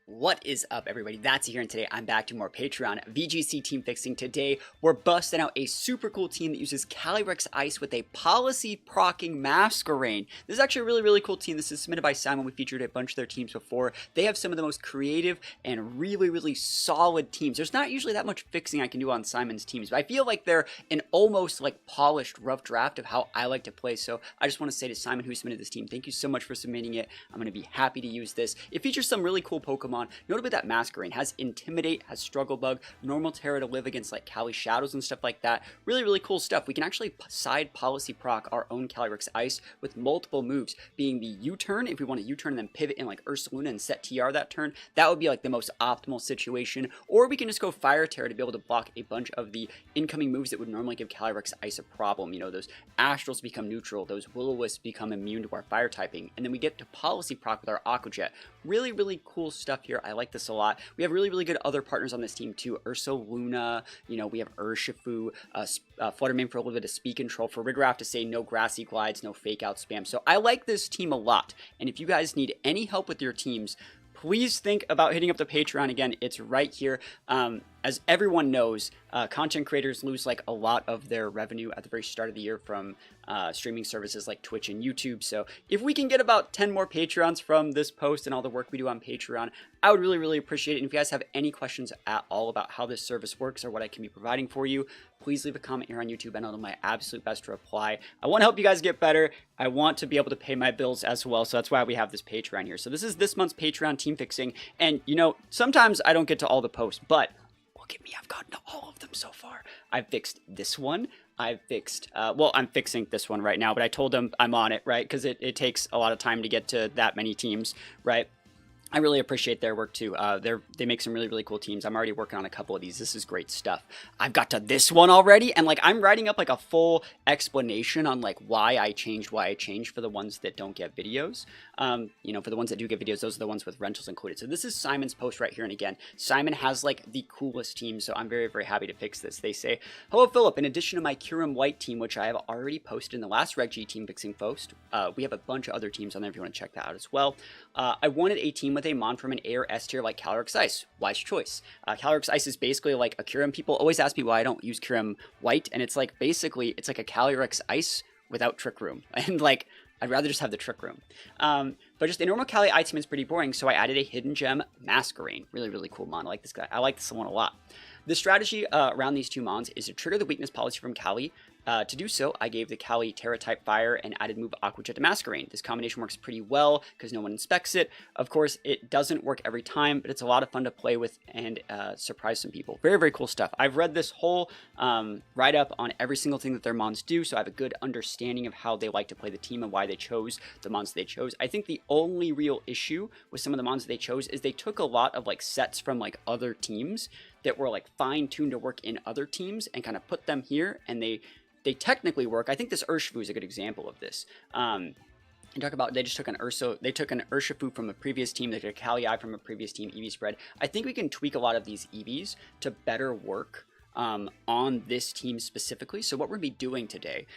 What is up, everybody? That's here, and today I'm back to more Patreon VGC team fixing. Today, we're busting out a super cool team that uses Calyrex Ice with a policy procking Masquerain. This is actually a really cool team. This is submitted by Simon. We featured a bunch of their teams before. They have some of the most creative and really solid teams. There's not usually that much fixing I can do on Simon's teams, but I feel like they're an almost like polished rough draft of how I like to play. So I just want to say to Simon, who submitted this team, thank you so much for submitting it. I'm going to be happy to use this. It features some really cool Pokemon. Notably that Masquerain has Intimidate, has Struggle Bug, Normal Terra to live against like Cali Shadows and stuff like that. Really cool stuff. We can actually side policy proc our own Calyrex Ice with multiple moves, being the U-turn, if we want to U-turn and then pivot in like Ursaluna and set TR that turn. That would be like the most optimal situation. Or we can just go Fire Terra to be able to block a bunch of the incoming moves that would normally give Calyrex Ice a problem. You know, those Astrals become neutral, those Will-O-Wisps become immune to our fire typing, and then we get to policy proc with our Aqua Jet. Really cool stuff here. I like this a lot. We have really good other partners on this team too. Ursaluna, you know, we have Urshifu, Fluttermane for a little bit of speed control. For Rigraff to say no Grassy Glides, no fake out spam. So I like this team a lot. And if you guys need any help with your teams, please think about hitting up the Patreon. Again, it's right here. As everyone knows, content creators lose like a lot of their revenue at the very start of the year from streaming services like Twitch and YouTube. So if we can get about 10 more Patreons from this post and all the work we do on Patreon, I would really appreciate it. And if you guys have any questions at all about how this service works or what I can be providing for you, please leave a comment here on YouTube and I'll do my absolute best to reply. I want to help you guys get better. I want to be able to pay my bills as well. So that's why we have this Patreon here. So this is this month's Patreon team fixing. And you know, sometimes I don't get to all the posts, but look at me, I've gotten to all of them so far. I've fixed this one. I've fixed, well, I'm fixing this one right now, but I told them I'm on it, right? Because it takes a lot of time to get to that many teams, right? I really appreciate their work too. They make some really cool teams. I'm already working on a couple of these. This is great stuff. I've got to this one already, and like I'm writing up like a full explanation on like why I changed for the ones that don't get videos. You know, for the ones that do get videos, those are the ones with rentals included. So this is Simon's post right here, and again, Simon has like the coolest team, so I'm very happy to fix this. They say, "Hello, Philip. In addition to my Kyurem White team, which I have already posted in the last Reg G team fixing post, we have a bunch of other teams on there if you want to check that out as well. I wanted a team with a Mon from an A or S tier like Calyrex Ice. Wise choice. Calyrex Ice is basically like a Kyurem. People always ask me why I don't use Kyurem White, and it's like basically it's like a Calyrex Ice without Trick Room, and like I'd rather just have the Trick Room. But just a normal Cali item is pretty boring, so I added a hidden gem Masquerain. Really cool mon. I like this guy. I like this one a lot. The strategy around these two mons is to trigger the weakness policy from Cali. To do so, I gave the Cali Terra type Fire and added move Aqua Jet to Masquerain. This combination works pretty well because no one inspects it. Of course, it doesn't work every time, but it's a lot of fun to play with and surprise some people. Very cool stuff. I've read this whole write-up on every single thing that their mons do, so I have a good understanding of how they like to play the team and why they chose the mons they chose. I think the only real issue with some of the mons they chose is they took a lot of like sets from like other teams that were like fine-tuned to work in other teams and kind of put them here, and they technically work. I think this Urshifu is a good example of this. You talk about they took an Urshifu from a previous team, they took a Cali from a previous team, EV spread. I think we can tweak a lot of these EVs to better work on this team specifically. So what we're gonna be doing today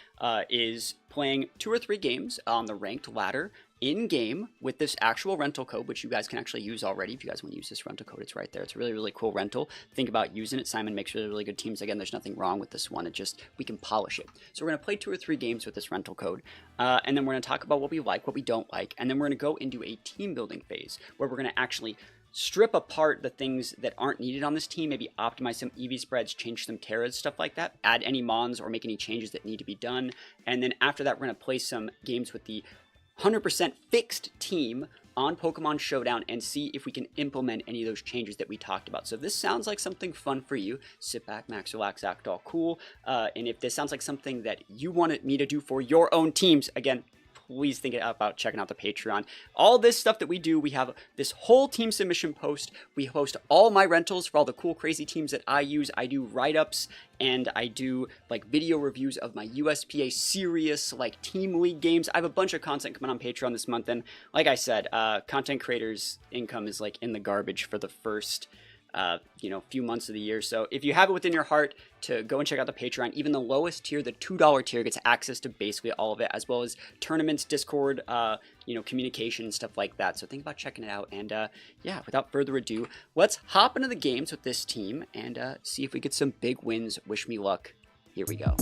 is playing 2 or 3 games on the ranked ladder in game with this actual rental code, which you guys can actually use already. If you guys want to use this rental code, it's right there. It's a really cool rental. Think about using it. Simon makes really good teams. Again, there's nothing wrong with this one. It just, we can polish it. So we're going to play 2 or 3 games with this rental code. And then we're going to talk about what we like, what we don't like. And then we're going to go into a team building phase where we're going to actually strip apart the things that aren't needed on this team, maybe optimize some EV spreads, change some Terras, stuff like that, add any mons or make any changes that need to be done. And then after that, we're going to play some games with the 100% fixed team on Pokemon Showdown and see if we can implement any of those changes that we talked about. So if this sounds like something fun for you, sit back, max, relax, act all cool. And if this sounds like something that you wanted me to do for your own teams, again, please think about checking out the Patreon. All this stuff that we do, we have this whole team submission post. We host all my rentals for all the cool, crazy teams that I use. I do write-ups and I do like video reviews of my USPA serious like team league games. I have a bunch of content coming on Patreon this month, and like I said, content creators' income is like in the garbage for the first you know, few months of the year. So if you have it within your heart to go and check out the Patreon, even the lowest tier, the $2 tier, gets access to basically all of it, as well as tournaments, Discord, you know, communication and stuff like that. So think about checking it out. And yeah, without further ado, let's hop into the games with this team and see if we get some big wins. Wish me luck. Here we go.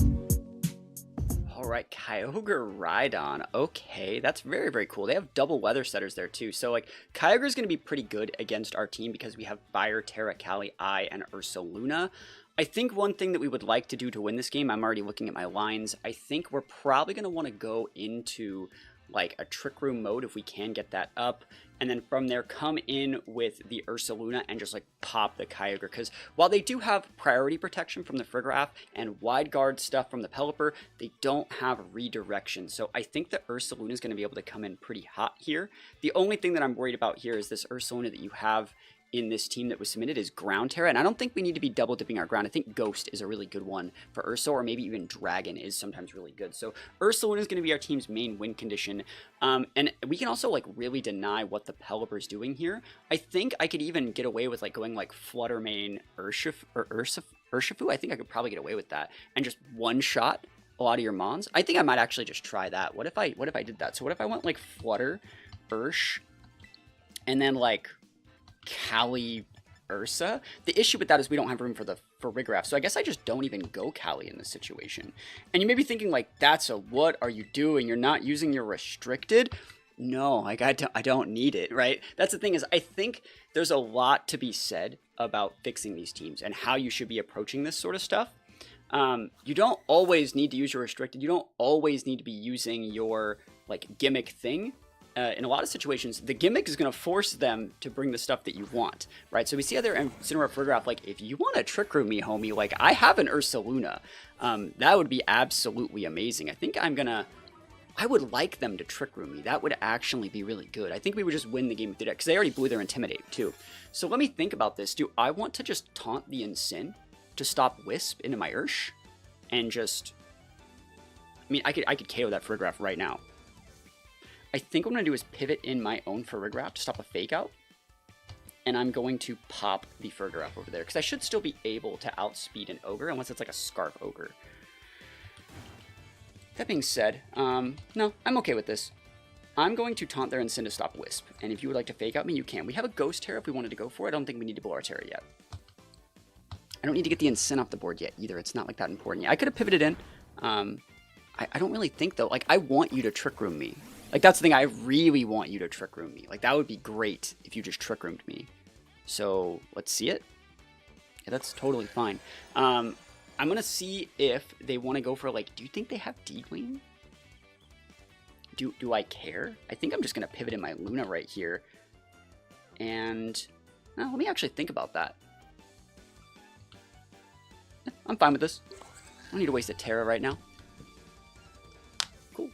All right, Kyogre Miraidon. Okay, that's very, very cool. They have double weather setters there too. So like Kyogre is going to be pretty good against our team because we have Fire, Terra, Kali, I, and Ursaluna. I think one thing that we would like to do to win this game, I'm already looking at my lines. I think we're probably going to want to go into like a Trick Room mode if we can get that up. And then from there, come in with the Ursaluna and just like pop the Kyogre. Because while they do have priority protection from the Frigoraph and wide guard stuff from the Pelipper, they don't have redirection. So I think the Ursaluna is going to be able to come in pretty hot here. The only thing that I'm worried about here is this Ursaluna that you have in this team that was submitted is Ground Terra, and I don't think we need to be double dipping our ground. I think Ghost is a really good one for Ursa, or maybe even Dragon is sometimes really good. So Ursaluna is going to be our team's main win condition, and we can also like really deny what the Pelipper is doing here. I think I could even get away with like going like Flutter Mane Urshifu. I think I could probably get away with that and just one shot a lot of your Mons. I think I might actually just try that. What if I did that? So what if I went like Flutter, Ursh, and then like Kali, Ursa? The issue with that is we don't have room for Frigoraph, so I guess I just don't even go Kali in this situation. And you may be thinking like, that's a what are you doing? You're not using your restricted? No, like I don't need it, right? That's the thing is I think there's a lot to be said about fixing these teams and how you should be approaching this sort of stuff. You don't always need to use your restricted. You don't always need to be using your like gimmick thing. In a lot of situations, the gimmick is going to force them to bring the stuff that you want, right? So we see other Incineroar Frigoraph, like, if you want to Trick Room me, homie, like, I have an Ursaluna. That would be absolutely amazing. I think I would like them to Trick Room me. That would actually be really good. I think we would just win the game with the deck, because they already blew their Intimidate, too. So let me think about this. Do I want to just taunt the Incin to stop Wisp into my Ursh? And just... I mean, I could KO that Frigoraph right now. I think what I'm going to do is pivot in my own Frigoraph to stop a Fake Out. And I'm going to pop the Frigoraph over there, because I should still be able to outspeed an Ogre, unless it's like a Scarf Ogre. That being said, no, I'm okay with this. I'm going to taunt their Incin to stop Wisp. And if you would like to Fake Out me, you can. We have a Ghost Terra if we wanted to go for it. I don't think we need to blow our Terra yet. I don't need to get the Incin off the board yet either. It's not like that important yet. I could have pivoted in. I don't really think, though. Like, I want you to Trick Room me. Like, that's the thing, I really want you to Trick Room me. Like, that would be great if you just Trick Roomed me. So, let's see it. Yeah, that's totally fine. I'm going to see if they want to go for, like, do you think they have D-Wing? Do I care? I think I'm just going to pivot in my Luna right here. And, let me actually think about that. I'm fine with this. I don't need to waste a Terra right now. Cool.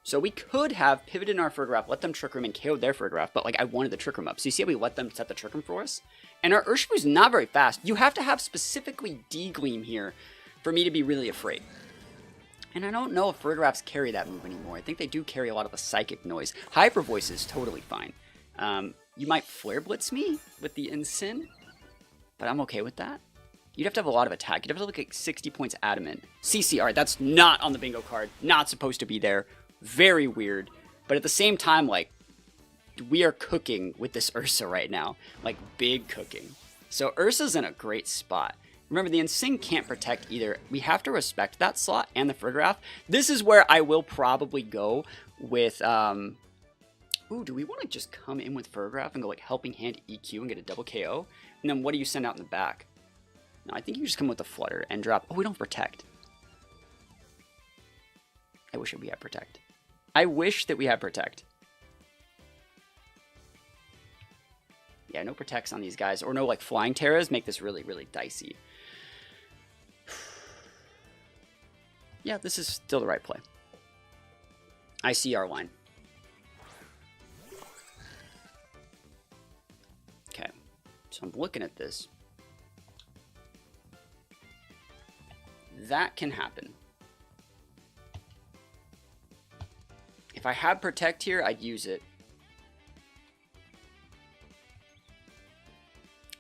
So we could have pivoted in our Frigoraph, let them Trick Room and KO'd their Frigoraph, but like I wanted the Trick Room up. So you see how we let them set the Trick Room for us? And our Urshifu's not very fast. You have to have specifically D-Gleam here for me to be really afraid. And I don't know if Frigoraphs carry that move anymore. I think they do carry a lot of the Psychic Noise. Hyper Voice is totally fine. You might Flare Blitz me with the Incin, but I'm okay with that. You'd have to have a lot of attack. You'd have to look at 60 points Adamant. CC, alright, that's not on the bingo card. Not supposed to be there. Very weird, but at the same time, like, we are cooking with this Ursa right now, like, big cooking. So Ursa's in a great spot. Remember, the Incin can't protect either. We have to respect that slot and the Frigoraph. This is where I will probably go with, ooh, do we want to just come in with Frigoraph and go, like, Helping Hand EQ and get a double KO? And then what do you send out in the back? No, I think you just come with the Flutter and drop, oh, we don't protect. I wish we had Protect. I wish that we had Protect. Yeah, no Protects on these guys, or no like Flying Terras make this really, really dicey. Yeah, this is still the right play. I see our line. Okay, so I'm looking at this. That can happen. If I had Protect here, I'd use it.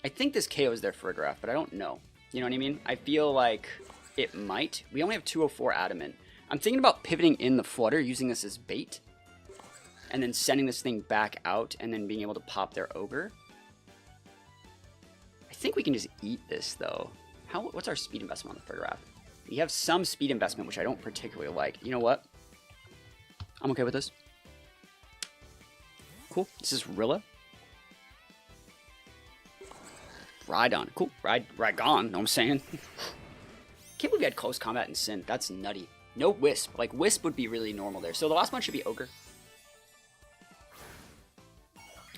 I think this KOs their Farigiraf, but I don't know. You know what I mean? I feel like it might. We only have 204 Adamant. I'm thinking about pivoting in the Flutter, using this as bait, and then sending this thing back out, and then being able to pop their Ogre. I think we can just eat this, though. What's our speed investment on the Farigiraf? We have some speed investment, which I don't particularly like. You know what? I'm okay with this. Cool. This is Rilla. Miraidon. Cool. Ride gone. Know what I'm saying? Can't believe we had close combat in Sin. That's nutty. No Wisp. Like, Wisp would be really normal there. So the last one should be Ogre.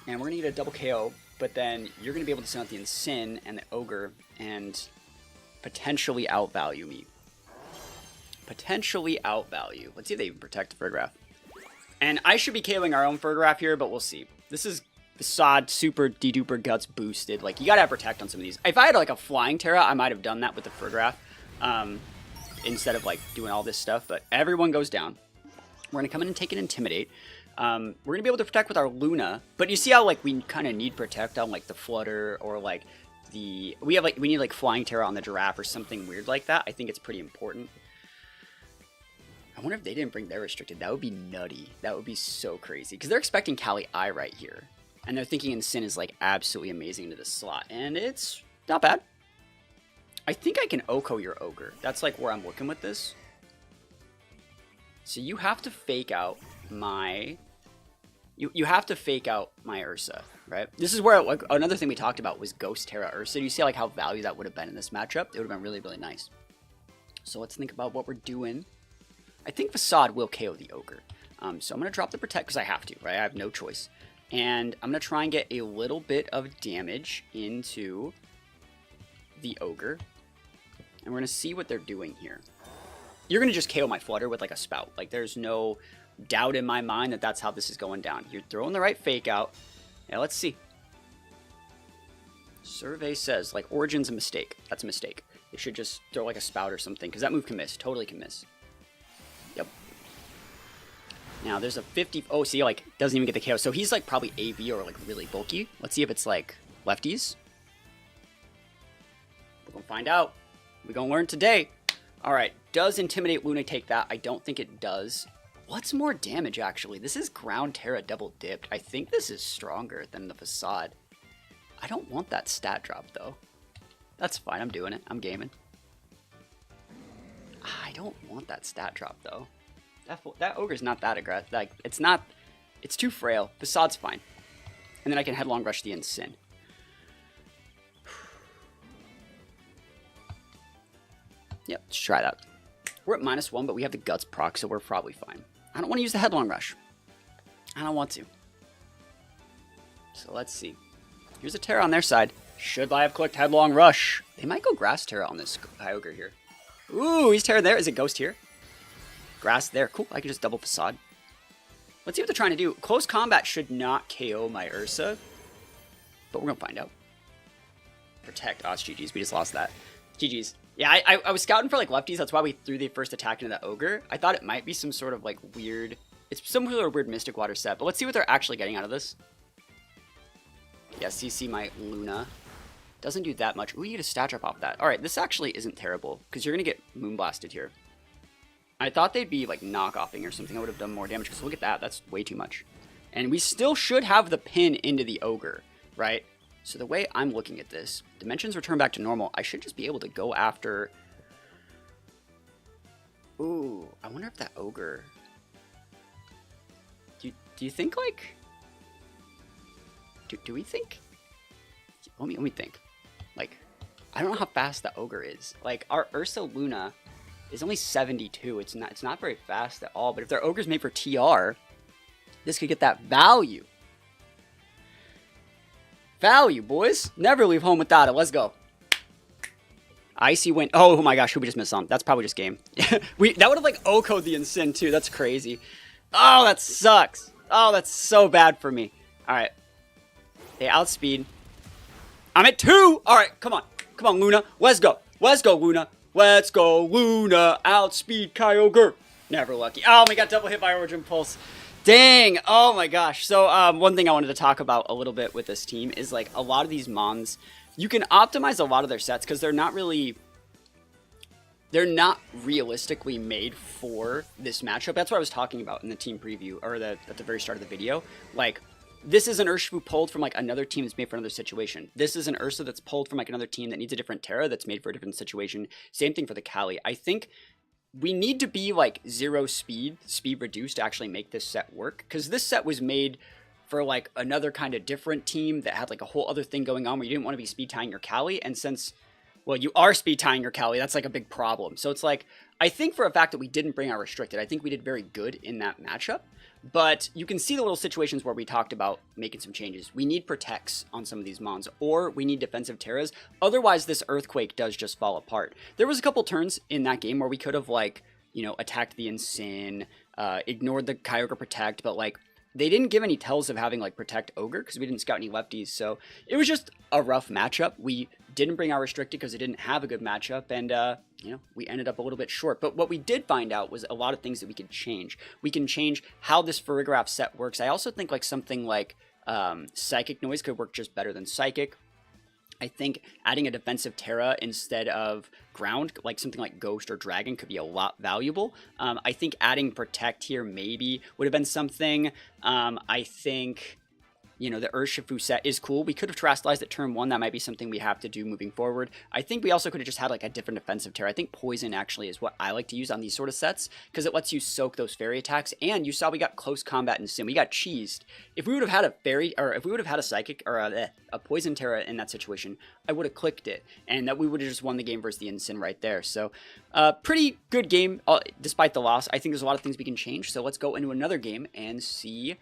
And we're going to get a double KO, but then you're going to be able to send out the Incin and the Ogre and potentially outvalue me. Potentially outvalue. Let's see if they even protect the Farigiraf. And I should be KOing our own Farigiraf here, but we'll see. This is Facade super de-duper guts boosted. Like, you gotta have protect on some of these. If I had like a flying Terra, I might have done that with the Farigiraf instead of like doing all this stuff. But everyone goes down. We're gonna come in and take an Intimidate. We're gonna be able to protect with our Luna, but you see how like we kind of need protect on like the Flutter or like the we need like flying Terra on the Giraffe or something weird like that. I think it's pretty important. I wonder if they didn't bring their restricted. That would be nutty. That would be so crazy because they're expecting Kali I right here. And they're thinking Incin is like absolutely amazing into this slot. And it's not bad. I think I can Oko your Ogre. That's like where I'm looking with this. So you have to fake out my... You have to fake out my Ursa, right? This is where like, another thing we talked about was Ghost Terra Ursa. You see like how value that would have been in this matchup? It would have been really, really nice. So let's think about what we're doing. I think Facade will KO the Ogre. So I'm going to drop the Protect because I have to, right? I have no choice. And I'm going to try and get a little bit of damage into the Ogre. And we're going to see what they're doing here. You're going to just KO my Flutter with like a Spout. Like there's no doubt in my mind that that's how this is going down. You're throwing the right fake out. Now let's see. Survey says like Origin's a mistake. That's a mistake. They should just throw like a Spout or something because that move can miss. Totally can miss. Yep. Now there's a 50. Oh, see, like doesn't even get the KO. So he's like probably AV or like really bulky. Let's see if it's like lefties. We're gonna find out. We're gonna learn today. All right. Does Intimidate Luna take that? I don't think it does. What's more damage actually? This is Ground Terra double dipped. I think this is stronger than the Facade. I don't want that stat drop though. That's fine. I'm doing it. I'm gaming. I don't want that stat drop though. That Ogre's not that aggressive. Like, it's not... It's too frail. Facade's fine. And then I can Headlong Rush the Incin. Yep, let's try that. We're at -1, but we have the Guts proc, so we're probably fine. I don't want to use the Headlong Rush. I don't want to. So let's see. Here's a Terra on their side. Should I have clicked Headlong Rush? They might go Grass Terra on this Kyogre here. Ooh, he's Terra there. Is it Ghost here? Grass there. Cool. I can just double Facade. Let's see what they're trying to do. Close combat should not KO my Ursa. But we're going to find out. Protect. Oh, it's GG's. We just lost that. GG's. Yeah, I was scouting for like lefties. That's why we threw the first attack into that Ogre. I thought it might be some sort of like weird... It's some sort of weird Mystic Water set. But let's see what they're actually getting out of this. Yeah, CC my Luna. Doesn't do that much. Ooh, you get a stat drop off that. Alright, this actually isn't terrible. Because you're going to get Moonblasted here. I thought they'd be like knockoffing or something. I would have done more damage because look at that. That's way too much. And we still should have the pin into the Ogre, right? So the way I'm looking at this, dimensions return back to normal. I should just be able to go after... Ooh, I wonder if that Ogre... Do you think like... Do we think? Let me think. Like, I don't know how fast the Ogre is. Like, our Ursa Luna... is only 72. It's not very fast at all. But if their Ogre's made for TR, this could get that value. Value, boys. Never leave home without it. Let's go. Icy win. Oh my gosh, who we just missed on? That's probably just game. That would have like Oko'd the Incin too. That's crazy. Oh, that sucks. Oh, that's so bad for me. All right. They outspeed. I'm at 2. All right, come on. Come on, Luna. Let's go. Let's go, Luna. Let's go, Luna. Outspeed Kyogre. Never lucky. Oh, we got double hit by Origin Pulse. Dang! Oh my gosh. So one thing I wanted to talk about a little bit with this team is like a lot of these mons, you can optimize a lot of their sets because they're not realistically made for this matchup. That's what I was talking about in the team preview, or at the very start of the video. Like, this is an Urshifu pulled from like another team that's made for another situation. This is an Ursa that's pulled from like another team that needs a different Terra that's made for a different situation. Same thing for the Kali. I think we need to be like 0 speed reduced to actually make this set work, because this set was made for like another kind of different team that had like a whole other thing going on where you didn't want to be speed tying your Kali, and since, well, you are speed tying your Kali, that's like a big problem. So it's like, I think for a fact that we didn't bring our restricted, I think we did very good in that matchup. But you can see the little situations where we talked about making some changes. We need protects on some of these mons, or we need defensive Terras. Otherwise, this Earthquake does just fall apart. There was a couple turns in that game where we could have, like, you know, attacked the Ensign, ignored the Kyogre Protect, but, like, they didn't give any tells of having, like, Protect Ogre because we didn't scout any lefties. So it was just a rough matchup. We didn't bring our restricted because it didn't have a good matchup, and you know, we ended up a little bit short. But what we did find out was a lot of things that we could change. We can change how this Farigiraf set works. I also think like something like Psychic Noise could work just better than Psychic. I think adding a defensive Terra instead of ground, like something like Ghost or Dragon, could be a lot valuable. I think adding Protect here maybe would have been something. I think, you know, the Urshifu set is cool. We could have Terastallized at turn 1. That might be something we have to do moving forward. I think we also could have just had like a different defensive Terra. I think Poison actually is what I like to use on these sort of sets because it lets you soak those fairy attacks. And you saw we got close combat in Sim. We got cheesed. If we would have had a fairy, or if we would have had a Psychic or a Poison Terra in that situation, I would have clicked it, and that we would have just won the game versus the Ensign right there. So pretty good game despite the loss. I think there's a lot of things we can change. So let's go into another game and see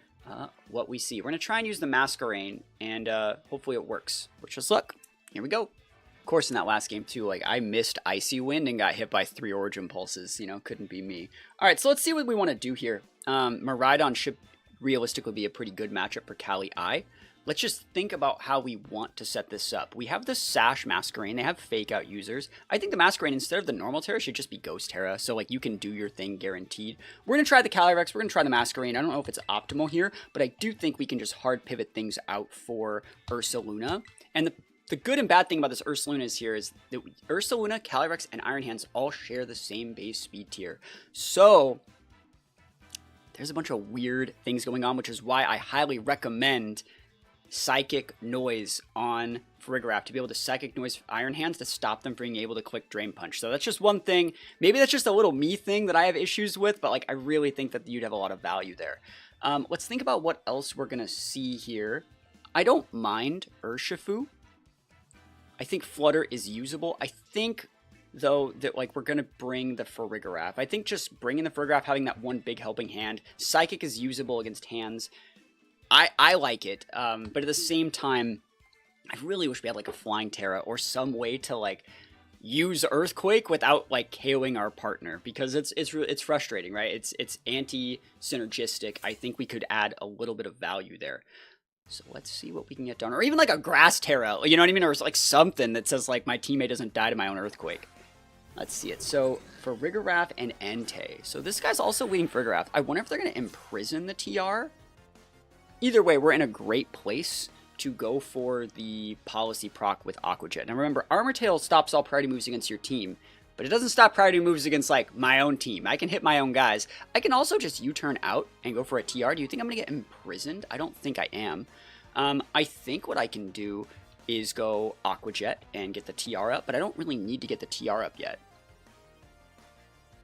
what we see. We're going to try and use the Masquerain, and hopefully it works. Wish us luck. Here we go. Of course, in that last game, too, like, I missed Icy Wind and got hit by 3 Origin Pulses. You know, couldn't be me. All right, so let's see what we want to do here. Miraidon should realistically be a pretty good matchup for Kali I. Let's just think about how we want to set this up. We have the Sash Masquerain. They have Fake Out users. I think the Masquerain, instead of the normal Terra, should just be Ghost Terra. So, like, you can do your thing guaranteed. We're going to try the Calyrex. We're going to try the Masquerain. I don't know if it's optimal here, but I do think we can just hard pivot ththings out for Ursaluna. And the good and bad thing about this Ursaluna is here is that Ursaluna, Calyrex, and Iron Hands all share the same base speed tier. So there's a bunch of weird things going on, which is why I highly recommend Psychic Noise on Farigiraf to be able to Psychic Noise Iron Hands to stop them from being able to click Drain Punch. So that's just one thing. Maybe that's just a little me thing that I have issues with, but like I really think that you'd have a lot of value there. Let's think about what else we're going to see here. I don't mind Urshifu. I think Flutter is usable. I think, though, that like we're going to bring the Farigiraf. I think just bringing the Farigiraf, having that one big helping hand. Psychic is usable against hands. I like it, but at the same time, I really wish we had like a Flying Terra or some way to like use Earthquake without like KOing our partner, because it's frustrating, right? It's anti-synergistic. I think we could add a little bit of value there. So let's see what we can get done, or even like a Grass Terra, you know what I mean, or like something that says like my teammate doesn't die to my own Earthquake. Let's see it. So for Farigiraf and Entei, so this guy's also leading Farigiraf. I wonder if they're going to imprison the TR. Either way, we're in a great place to go for the policy proc with Aqua Jet. Now remember, Armor Tail stops all priority moves against your team, but it doesn't stop priority moves against like my own team. I can hit my own guys. I can also just U-turn out and go for a TR. Do you think I'm going to get imprisoned? I don't think I am. I think what I can do is go Aqua Jet and get the TR up, but I don't really need to get the TR up yet.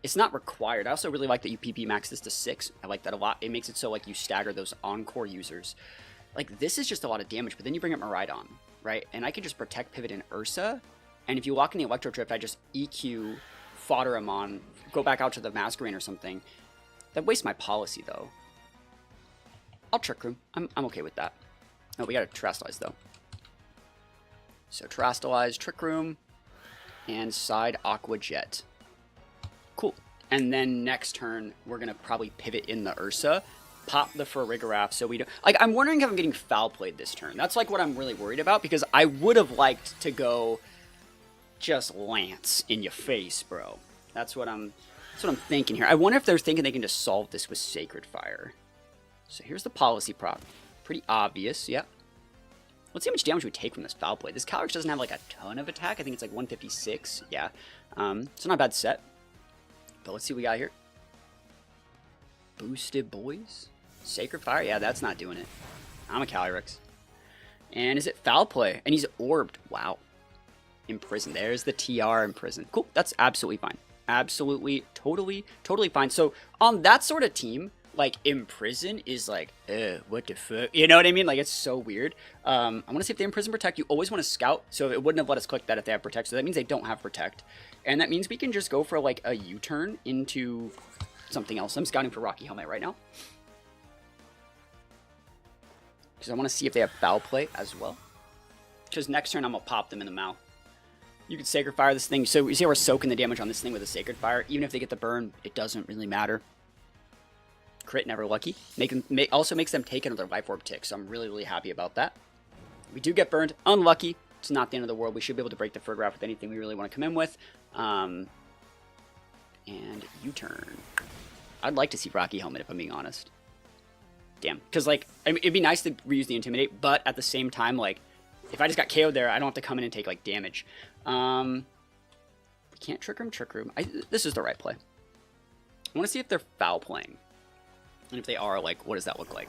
It's not required. I also really like that you PP max this to 6. I like that a lot. It makes it so like you stagger those Encore users. Like this is just a lot of damage, but then you bring up Miraidon, right? And I can just Protect Pivot in Ursa. And if you walk in the Electro Drift, I just EQ, fodder him on, go back out to the Masquerain or something. That wastes my policy though. I'll Trick Room. I'm okay with that. Oh, we gotta Terastallize though. So Terastallize, Trick Room, and side Aqua Jet. Cool. And then next turn, we're going to probably pivot in the Ursa, pop the Farigiraf so we don't... Like, I'm wondering if I'm getting foul played this turn. That's, like, what I'm really worried about, because I would have liked to go just Lance in your face, bro. That's what I'm thinking here. I wonder if they're thinking they can just solve this with Sacred Fire. So here's the policy proc. Pretty obvious, yeah. Let's see how much damage we take from this foul play. This Kyogre doesn't have like a ton of attack. I think it's like 156. Yeah. It's not a bad set. But let's see what we got here. Boosted boys. Sacred Fire. Yeah, that's not doing it. I'm a Calyrex. And is it foul play? And he's orbed. Wow. Imprisoned. There's the TR imprisoned. Cool. That's absolutely fine. Absolutely, totally fine. So on that sort of team, like, Imprison is like, what the fuck? You know what I mean? Like, it's so weird. I want to see if they Imprison Protect. You always want to Scout, so it wouldn't have let us click that if they have Protect. So that means they don't have Protect. And that means we can just go for, like, a U-turn into something else. I'm scouting for Rocky Helmet right now. Because I want to see if they have Foul Play as well. Because next turn, I'm going to pop them in the mouth. You can Sacred Fire this thing. So you see how we're soaking the damage on this thing with a Sacred Fire. Even if they get the burn, it doesn't really matter. Crit, never lucky. Also makes them take another Life Orb tick, so I'm really happy about that. We do get burned. Unlucky. It's not the end of the world. We should be able to break the Fur Graph with anything we really want to come in with. And U-turn. I'd like to see Rocky Helmet, if I'm being honest. Damn. Because, like, I mean, it'd be nice to reuse the Intimidate, but at the same time, like, if I just got KO'd there, I don't have to come in and take, like, damage. We can't Trick Room. This is the right play. I want to see if they're foul playing. And if they are, like, what does that look like?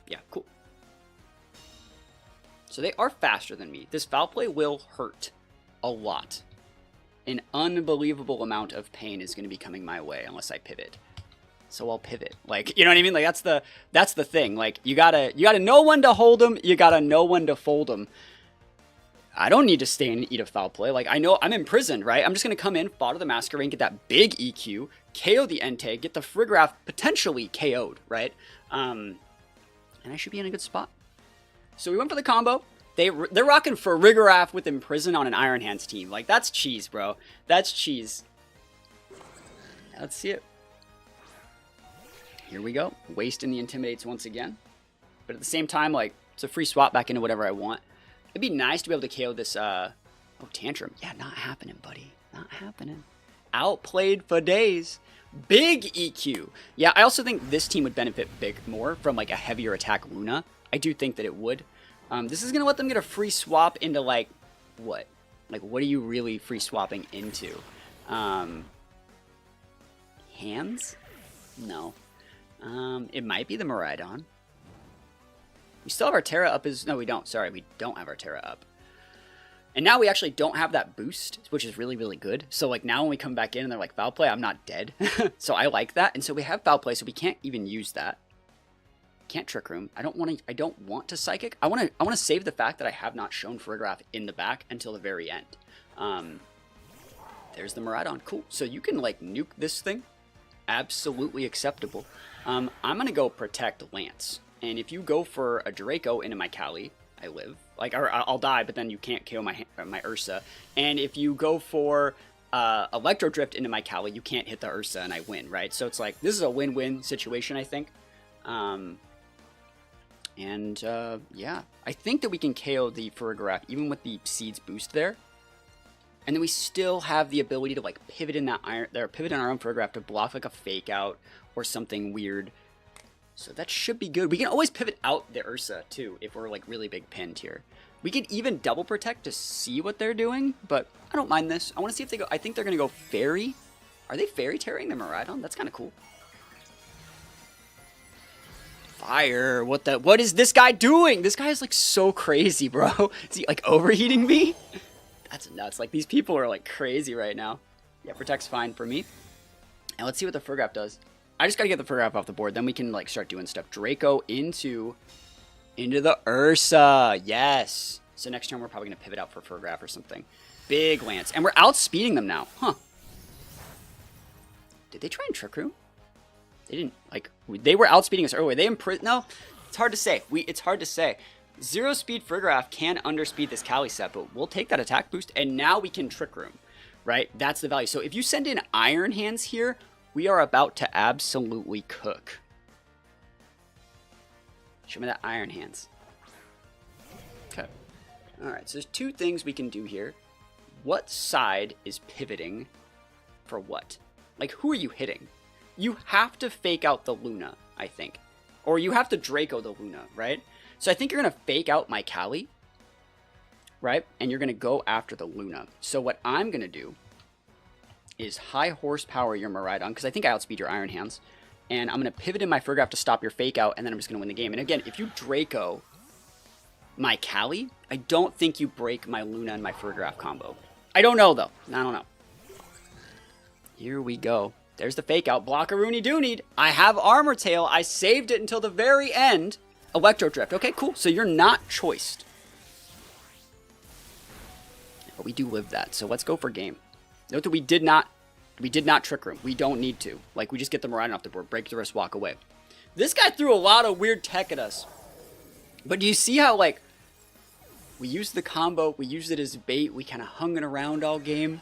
Yeah, cool. So they are faster than me. This foul play will hurt a lot. An unbelievable amount of pain is going to be coming my way unless I pivot. So I'll pivot. Like, you know what I mean? Like, that's the thing. Like, you gotta know when to hold them. You gotta know when to fold them. I don't need to stay and eat a foul play. Like, I know I'm imprisoned, right? I'm just going to come in, fodder the Masquerain, get that big EQ, KO the Entei, get the Frigraph potentially KO'd, right? And I should be in a good spot. So we went for the combo. They're rocking for Frigraph with Imprison on an Iron Hands team. Like, that's cheese, bro. That's cheese. Let's see it. Here we go. Wasting the Intimidates once again. But at the same time, like, it's a free swap back into whatever I want. It'd be nice to be able to KO this, oh, Tantrum. Yeah, not happening, buddy. Not happening. Outplayed for days. Big EQ. Yeah, I also think this team would benefit more from, like, a heavier attack Luna. I do think that it would. This is going to let them get a free swap into, like, what? Like, what are you really free swapping into? Hands? No. It might be the Miraidon. We still have our Terra up as... No, we don't. Sorry, we don't have our Terra up. And now we actually don't have that boost, which is really good. So, like, now when we come back in and they're like, foul play, I'm not dead. So I like that. And so we have foul play, so we can't even use that. Can't Trick Room. I don't want to Psychic. I want to save the fact that I have not shown Frigraph in the back until the very end. There's the Miraidon. Cool. So you can, like, nuke this thing. Absolutely acceptable. I'm going to go Protect Lance. And if you go for a Draco into my Cali, I live. Like, or I'll die, but then you can't KO my Ursa. And if you go for Electro Drift into my Cali, you can't hit the Ursa and I win, right? So it's like, this is a win-win situation, I think. Yeah. I think that we can KO the Frigraph even with the Seeds boost there. And then we still have the ability to, like, pivot in that pivot in our own Frigraph to block, like, a Fake Out or something weird. So that should be good. We can always pivot out the Ursa, too, if we're, like, really big pinned here. We could even double protect to see what they're doing, but I don't mind this. I want to see if they go... I think they're going to go Fairy. Are they Fairy Tearing the Miraidon? That's kind of cool. Fire. What is this guy doing? This guy is, like, so crazy, bro. Is he, like, overheating me? That's nuts. Like, these people are, like, crazy right now. Yeah, Protect's fine for me. And let's see what the Frigraph does. I just gotta get the Frigraph off the board. Then we can, like, start doing stuff. Draco into the Ursa. Yes. So next turn, we're probably gonna pivot out for Frigraph or something. Big Lance. And we're outspeeding them now. Huh. Did they try and Trick Room? They didn't. Like, they were outspeeding us earlier. They imprisoned... No. It's hard to say. It's hard to say. Zero speed Frigraph can underspeed this Cali set, but we'll take that attack boost, and now we can Trick Room, right? That's the value. So if you send in Iron Hands here, we are about to absolutely cook. Show me that Iron Hands. Okay. Alright, so there's two things we can do here. What side is pivoting for what? Like, who are you hitting? You have to Fake Out the Luna. I think. Or you have to Draco the Luna, right? So I think you're going to fake out my Kali, right? And you're going to go after the Luna. So what I'm going to do is high horsepower your Miraidon, because I think I outspeed your Iron Hands. And I'm going to pivot in my Free Graph to stop your fake out, and then I'm just going to win the game. And again, if you Draco my Kali, I don't think you break my Luna and my Free Graph combo. I don't know, though. I don't know. Here we go. There's the fake out. Blockaroony Doonied. I have Armor Tail. I saved it until the very end. Electro Drift. Okay, cool. So you're not choiced. But we do live that. So let's go for game. Note that we did not Trick Room. We don't need to. Like, we just get the Miraidon off the board. Break the wrist, walk away. This guy threw a lot of weird tech at us. But do you see how, like, we used the combo, we used it as bait, we kind of hung it around all game.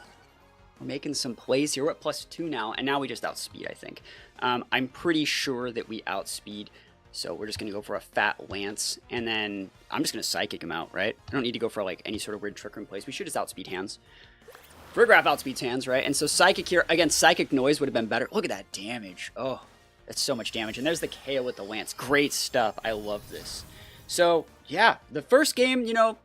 We're making some plays here. We're at +2 now, and now we just outspeed, I think. I'm pretty sure that we outspeed, so we're just going to go for a fat Lance, and then I'm just going to Psychic him out, right? I don't need to go for, like, any sort of weird Trick Room plays. We should just outspeed hands. Free Graph outspeeds hands, right? And so Psychic here, again, Psychic Noise would have been better. Look at that damage. Oh, that's so much damage. And there's the KO with the Lance. Great stuff. I love this. So, yeah, the first game, you know,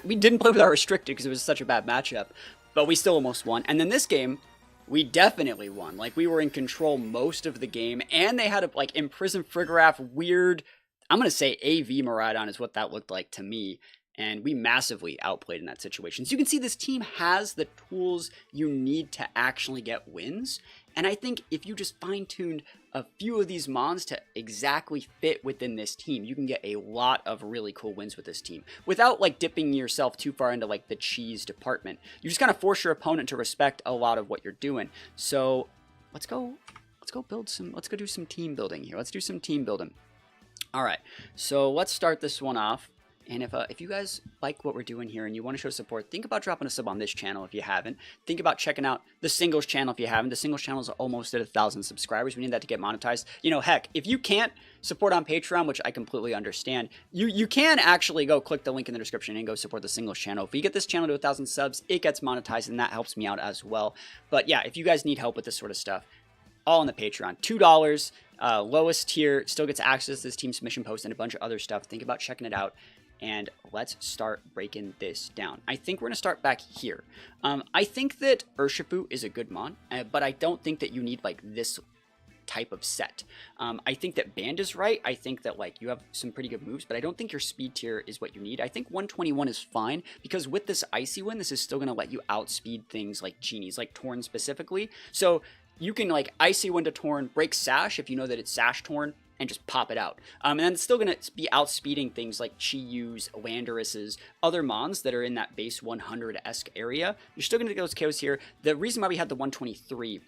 we didn't play with our Restricted because it was such a bad matchup, but we still almost won. And then this game, we definitely won. Like, we were in control most of the game, and they had a, like, imprisoned Free Graph, weird, I'm going to say AV Miraidon is what that looked like to me. And we massively outplayed in that situation. So you can see this team has the tools you need to actually get wins. And I think if you just fine-tuned a few of these mons to exactly fit within this team, you can get a lot of really cool wins with this team. Without, like, dipping yourself too far into, like, the cheese department. You just kind of force your opponent to respect a lot of what you're doing. So let's go do some team building here. Let's do some team building. All right, so let's start this one off. And if you guys like what we're doing here and you want to show support, think about dropping a sub on this channel if you haven't. Think about checking out the singles channel if you haven't. The singles channel is almost at 1,000 subscribers. We need that to get monetized. You know, heck, if you can't support on Patreon, which I completely understand, you can actually go click the link in the description and go support the singles channel. If we get this channel to 1,000 subs, it gets monetized, and that helps me out as well. But yeah, if you guys need help with this sort of stuff, all on the Patreon. $2, lowest tier, still gets access to this team submission post and a bunch of other stuff. Think about checking it out. And let's start breaking this down. I think we're going to start back here. I think that Urshifu is a good mon, but I don't think that you need, like, this type of set. I think that Band is right. I think that, like, you have some pretty good moves, but I don't think your speed tier is what you need. I think 121 is fine, because with this Icy Wind, this is still going to let you outspeed things like Genies, like Torn specifically. So you can, like, Icy Wind to Torn, break Sash if you know that it's Sash Torn, and just pop it out. And then it's still going to be outspeeding things like Chi-Yu's, Landorus's, other mons that are in that base 100-esque area. You're still going to get those KOs here. The reason why we had the 123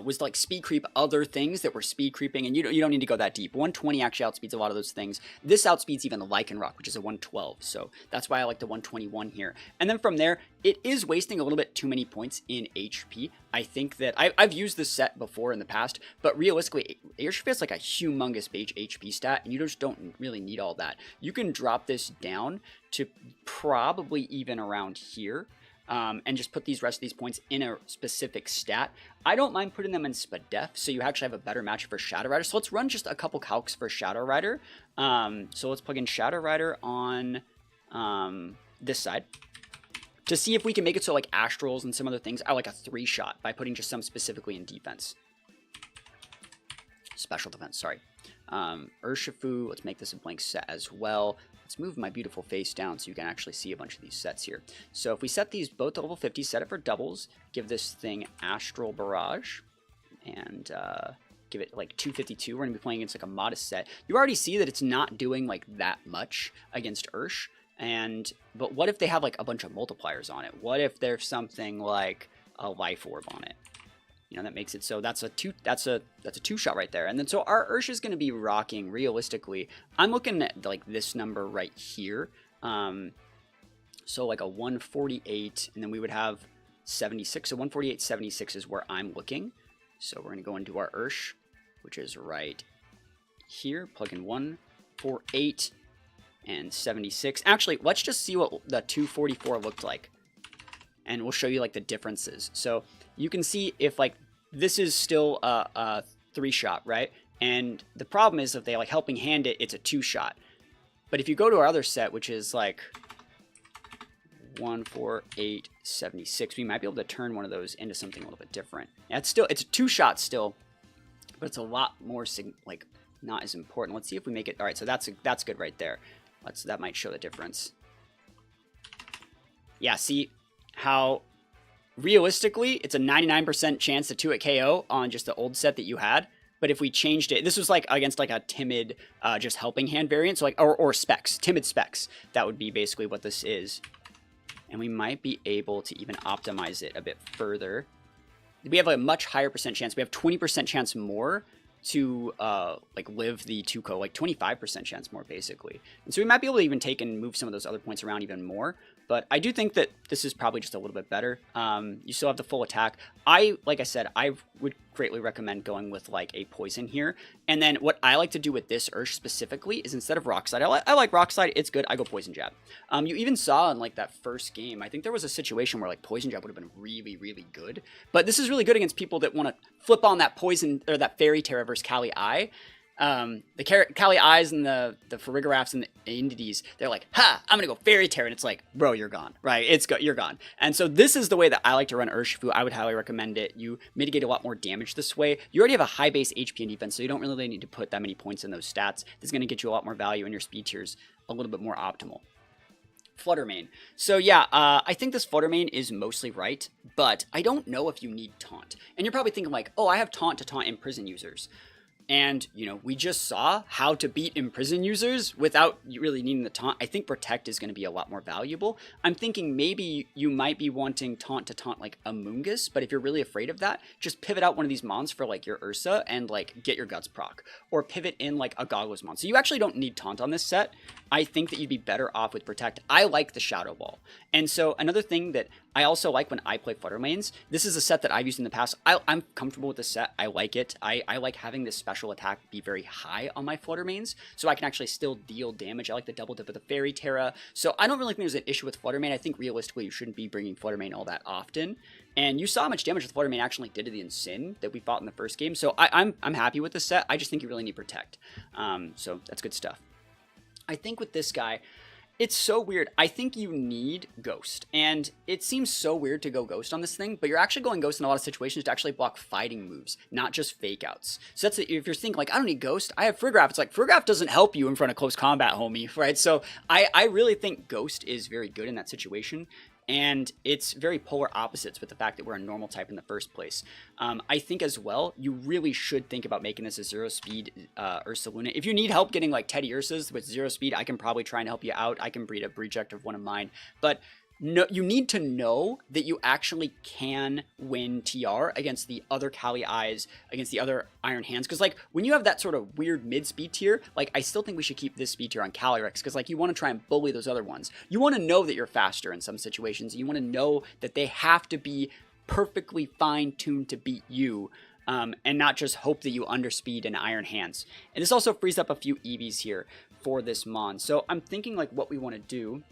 was like speed creep other things that were speed creeping, and you don't need to go that deep. 120 actually outspeeds a lot of those things. This outspeeds even the Lycanroc, which is a 112, so that's why I like the 121 here. And then from there, it is wasting a little bit too many points in HP. I think that I've used this set before in the past, but realistically, Urshifu is like a humongous base HP stat, and you just don't really need all that. You can drop this down to probably even around here. And just put these rest of these points in a specific stat. I don't mind putting them in Spadef, so you actually have a better match for Shadow Rider. So let's run just a couple calcs for Shadow Rider. So let's plug in Shadow Rider on this side to see if we can make it so, like, Astrals and some other things are like a 3-shot by putting just some specifically in defense. Special defense, sorry. Urshifu, let's make this a blank set as well. Let's move my beautiful face down so you can actually see a bunch of these sets here. So if we set these both to level 50, set it for doubles, give this thing Astral Barrage, and give it like 252. We're going to be playing against like a modest set. You already see that it's not doing like that much against Ursh. But what if they have like a bunch of multipliers on it? What if there's something like a Life Orb on it? You know, that makes it so that's a two shot right there. And then so our Ursh is going to be rocking realistically. I'm looking at like this number right here. So like a 148, and then we would have 76. So 148, 76 is where I'm looking. So we're going to go into our Ursh, which is right here. Plug in 148 and 76. Actually, let's just see what the 244 looked like, and we'll show you like the differences. So you can see if like this is still 3-shot, right? And the problem is if they like Helping Hand it, it's a 2-shot. But if you go to our other set, which is like 1, 4, 8, 76, we might be able to turn one of those into something a little bit different. Yeah, it's a 2-shot still, but it's a lot more like not as important. Let's see if we make it. All right, so that's good right there. That might show the difference. Yeah, see how realistically it's a 99% chance to 2-hit KO on just the old set that you had. But if we changed it, this was like against like a timid just Helping Hand variant, so like or specs, timid specs. That would be basically what this is. And we might be able to even optimize it a bit further. We have a much higher percent chance. We have 20% chance more to like live the 2-ko, like 25% chance more basically. And so we might be able to even take and move some of those other points around even more. But I do think that this is probably just a little bit better. You still have the full attack. Like I said, I would greatly recommend going with like a poison here. And then what I like to do with this Ursh specifically is instead of Rock Slide, I like Rock Slide. It's good. I go Poison Jab. You even saw in like that first game, I think there was a situation where like Poison Jab would have been really, really good. But this is really good against people that want to flip on that Poison or that Fairy Terra versus Kali Eye. The Kali Eyes and the Farigaraths and the Indides, they're like, ha, I'm gonna go Fairy Terra, and it's like, bro, you're gone, right? You're gone. And so this is the way that I like to run Urshifu. I would highly recommend it. You mitigate a lot more damage this way. You already have a high base HP and defense, so you don't really need to put that many points in those stats. This is gonna get you a lot more value, and your speed tiers a little bit more optimal. Flutter Mane. So yeah, I think this Flutter Mane is mostly right, but I don't know if you need Taunt. And you're probably thinking like, oh, I have Taunt to taunt Imprison users. And, you know, we just saw how to beat Imprison users without really needing the Taunt. I think Protect is going to be a lot more valuable. I'm thinking maybe you might be wanting Taunt to taunt like Amoonguss, but if you're really afraid of that, just pivot out one of these mons for like your Ursa and like get your Guts proc. Or pivot in like a Goggles mon. So you actually don't need Taunt on this set. I think that you'd be better off with Protect. I like the Shadow Ball. And so another thing that I also like when I play Flutter Manes, this is a set that I've used in the past. I'm comfortable with the set. I like it. I like having this special attack be very high on my Flutter Manes, so I can actually still deal damage. I like the double dip with the Fairy Terra. So I don't really think there's an issue with Flutter Mane. I think realistically you shouldn't be bringing Flutter Mane all that often. And you saw how much damage the Flutter Mane actually did to the Incin that we fought in the first game. So I'm happy with the set. I just think you really need Protect. So that's good stuff. I think with this guy, it's so weird. I think you need Ghost, and it seems so weird to go Ghost on this thing, but you're actually going Ghost in a lot of situations to actually block fighting moves, not just fake outs. So that's if you're thinking like, I don't need Ghost, I have Farigarath. It's like, Farigarath doesn't help you in front of close combat, homie, right? So I really think Ghost is very good in that situation. And it's very polar opposites with the fact that we're a normal type in the first place. I think as well, you really should think about making this a 0-speed Ursaluna. If you need help getting like Teddy Ursas with 0 speed, I can probably try and help you out. I can breed a Reject of one of mine. But no, you need to know that you actually can win TR against the other Kali Eyes, against the other Iron Hands. Because like when you have that sort of weird mid-speed tier, like I still think we should keep this speed tier on Calyrex, because like you want to try and bully those other ones. You want to know that you're faster in some situations. You want to know that they have to be perfectly fine-tuned to beat you. And not just hope that you underspeed an Iron Hands. And this also frees up a few EVs here for this Mon. So I'm thinking like what we want to do.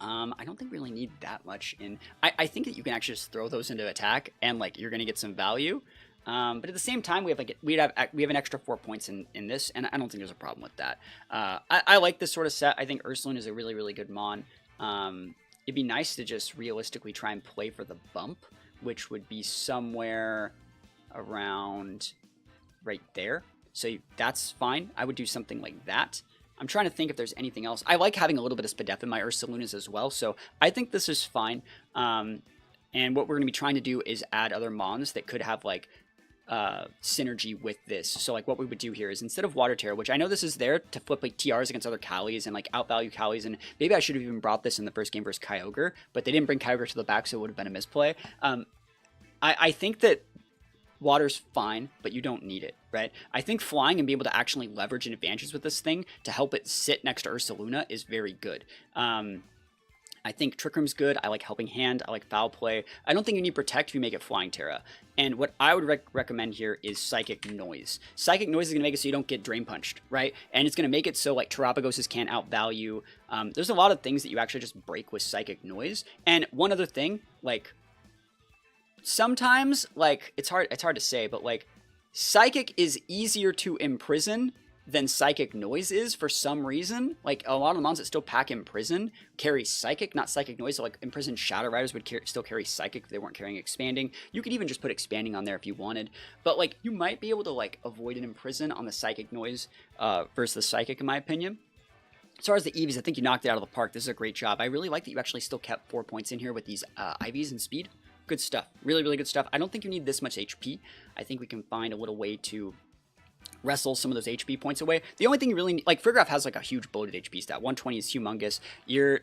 I don't think we really need that much in. I think that you can actually just throw those into attack and like you're gonna get some value. But at the same time, we have an extra 4 points in this, and I don't think there's a problem with that. I like this sort of set. I think Ursaluna is a really, really good Mon. It'd be nice to just realistically try and play for the bump, which would be somewhere around right there. So that's fine. I would do something like that. I'm trying to think if there's anything else. I like having a little bit of Spadef in my Ursalunas as well, so I think this is fine. And what we're going to be trying to do is add other Mons that could have like synergy with this. So like what we would do here is instead of Water Terror, which I know this is there to flip like TRs against other Kalis and like outvalue Kalis, and maybe I should have even brought this in the first game versus Kyogre, but they didn't bring Kyogre to the back, so it would have been a misplay. I think that Water's fine, but you don't need it, right? I think flying and be able to actually leverage an advantage with this thing to help it sit next to Ursaluna is very good. I think Trick Room's good. I like Helping Hand. I like Foul Play. I don't think you need Protect if you make it Flying Terra. And what I would recommend here is Psychic Noise. Psychic Noise is going to make it so you don't get Drain Punched, right? And it's going to make it so like Terapagoses can't outvalue. There's a lot of things that you actually just break with Psychic Noise. And one other thing, like sometimes like it's hard to say, but like Psychic is easier to imprison than Psychic Noise is for some reason. Like, a lot of the mons that still pack Imprison carry Psychic, not Psychic Noise. So, like, Imprisoned Shadow Riders would still carry Psychic if they weren't carrying Expanding. You could even just put Expanding on there if you wanted. But, like, you might be able to, like, avoid an Imprison on the Psychic Noise versus the Psychic, in my opinion. As far as the EVs, I think you knocked it out of the park. This is a great job. I really like that you actually still kept 4 points in here with these IVs and speed. Good stuff. Really, really good stuff. I don't think you need this much HP. I think we can find a little way to wrestle some of those HP points away. The only thing you really need, like, Frigoraph has like a huge bloated HP stat. 120 is humongous. You're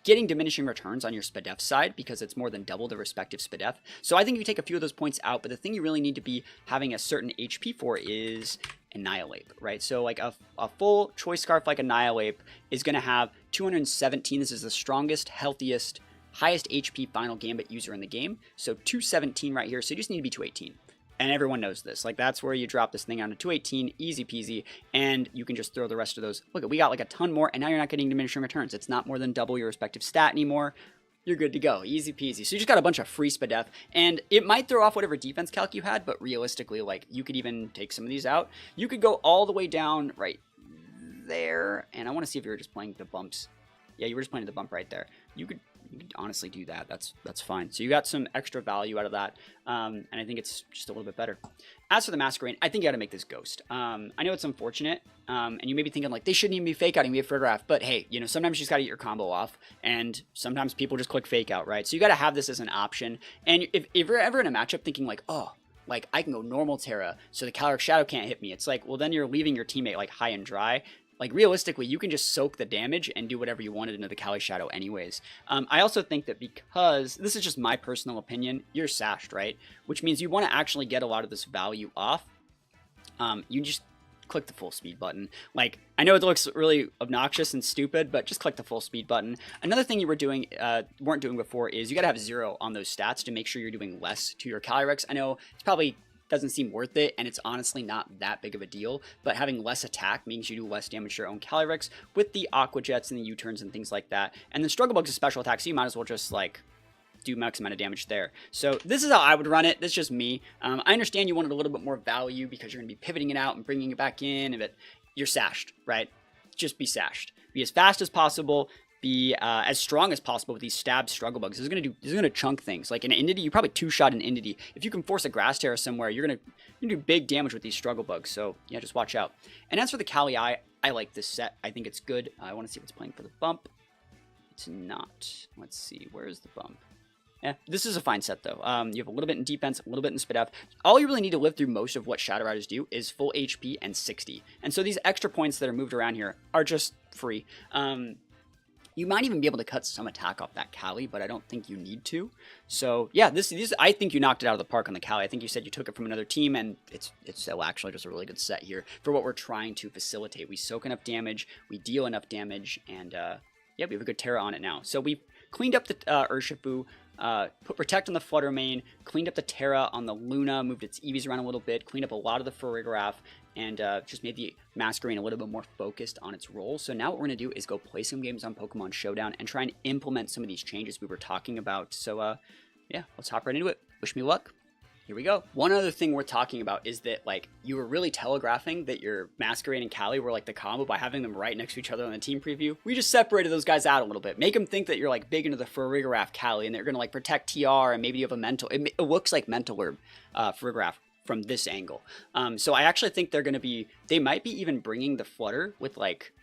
getting diminishing returns on your Spadef side because it's more than double the respective Spadef. So I think you take a few of those points out, but the thing you really need to be having a certain HP for is Annihilate, right? So like a full Choice Scarf like Annihilate is going to have 217. This is the strongest, healthiest, highest HP final Gambit user in the game. So 217 right here. So you just need to be 218. And everyone knows this. Like, that's where you drop this thing down to 218, easy peasy, and you can just throw the rest of those. Look, we got like a ton more, and now you're not getting diminishing returns. It's not more than double your respective stat anymore. You're good to go. Easy peasy. So you just got a bunch of free Spadef, and it might throw off whatever defense calc you had, but realistically, like, you could even take some of these out. You could go all the way down right there, and I want to see if you were just playing the bumps. Yeah, you were just playing the bump right there. You could honestly do that. That's fine. So you got some extra value out of that, and I think it's just a little bit better. As for the Masquerain, I think you got to make this Ghost. I know it's unfortunate, and you may be thinking like they shouldn't even be fake outing me a Frigoraph, but hey, you know, sometimes you just got to get your combo off, and sometimes people just click fake out, right? So you got to have this as an option. And if you're ever in a matchup thinking like, oh, like I can go normal Terra, so the Calyrex Shadow can't hit me, it's like, well, then you're leaving your teammate like high and dry. Like, realistically, you can just soak the damage and do whatever you wanted into the Cali Shadow anyways. I also think that because, this is just my personal opinion, you're sashed, right? Which means you want to actually get a lot of this value off. You just click the full speed button. Like, I know it looks really obnoxious and stupid, but just click the full speed button. Another thing you weren't doing before is you got to have 0 on those stats to make sure you're doing less to your Calyrex. I know it's probably doesn't seem worth it, and it's honestly not that big of a deal, but having less attack means you do less damage to your own Calyrex with the Aqua Jets and the U-turns and things like that. And then Struggle Bug's a special attack, so you might as well just like do max amount of damage there. So this is how I would run it. This is just me. I understand you wanted a little bit more value because you're going to be pivoting it out and bringing it back in, but you're sashed, right? Just be sashed. Be as fast as possible. Be as strong as possible with these stab Struggle Bugs. This is gonna chunk things. Like in Entity, you probably 2-shot an Entity. If you can force a Grass Terror somewhere, you're gonna do big damage with these Struggle Bugs. So yeah, just watch out. And as for the Kali I like this set. I think it's good. I want to see if it's playing for the bump. It's not. Let's see. Where is the bump? Yeah, this is a fine set though. You have a little bit in defense, a little bit in Spadef. All you really need to live through most of what Shadow Riders do is full HP and 60. And so these extra points that are moved around here are just free. You might even be able to cut some attack off that Kali, but I don't think you need to. So yeah, this I think you knocked it out of the park on the Kali. I think you said you took it from another team, and it's still actually just a really good set here for what we're trying to facilitate. We soak enough damage, we deal enough damage, and yeah, we have a good Terra on it now. So we've cleaned up the Urshifu, put Protect on the Flutter Mane, cleaned up the Terra on the Luna, moved its EVs around a little bit, cleaned up a lot of the Farigiraf, and just made the Masquerain a little bit more focused on its role. So now what we're going to do is go play some games on Pokemon Showdown and try and implement some of these changes we were talking about. So yeah, let's hop right into it. Wish me luck. Here we go. One other thing we're talking about is that, like, you were really telegraphing that your Masquerain and Kali were like the combo by having them right next to each other on the team preview. We just separated those guys out a little bit. Make them think that you're like big into the Farigiraf Kali and they're going to like protect TR, and maybe you have a mental. It looks like Mental Herb Farigiraf from this angle. So I actually think they're going to be, they might be even bringing the Flutter with like,